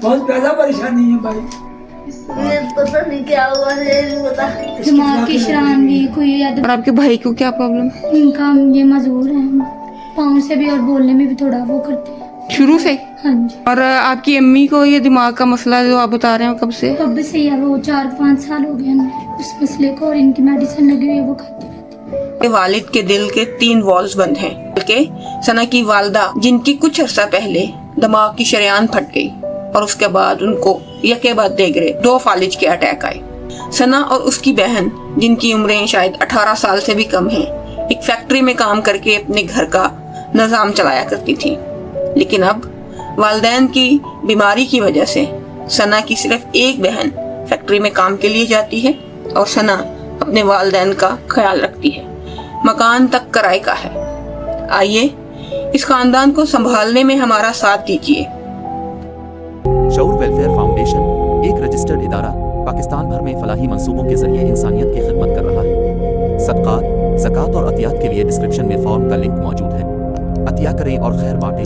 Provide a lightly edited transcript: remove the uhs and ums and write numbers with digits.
बहुत ज्यादा परेशानी है भाई। मुझे पता नहीं क्या हुआ, मुझे नहीं पता। दिमाग की शरान भी कोई और आपके भाई को क्या प्रॉब्लम? इनका ये मजबूर है, पाँव से भी और बोलने में भी थोड़ा वो करते हैं शुरू से? हाँ जी। और आपकी अम्मी को ये दिमाग का मसला जो आप बता रहे हो कब से? कब से ही है, वो 4-5 साल हो गए हमें उस मसले को, और इनकी मेडिसिन लगी हुई है वो खाते रहते हैं। वालिद के दिल के 3 वॉल्व्स बंद हैं, बल्कि सना की वालदा जिनकी कुछ अर्सा पहले दिमाग की शरेआन फट गई और उसके बाद उनको यके बाद देगरे 2 फालिज के अटैक आए। सना और उसकी बहन जिनकी उम्रें शायद 18 साल से भी कम हैं, एक फैक्ट्री में काम करके अपने घर का निजाम चलाया करती थी, लेकिन अब वालिदैन की बीमारी की वजह से सना की सिर्फ एक बहन फैक्ट्री में काम के लिए जाती है और सना अपने वालिदैन का ख्याल रखती है। मकान तक किराए का है। आइए इस खानदान को संभालने में हमारा साथ दीजिए। शऊर वेलफेयर फाउंडेशन एक रजिस्टर्ड इदारा पाकिस्तान भर में फलाही मंसूबों के जरिए इंसानियत की खिदमत कर रहा है। सदकात, ज़कात और अतियात के लिए डिस्क्रिप्शन में फॉर्म का लिंक मौजूद है। अतिया करें और खैर बांटें।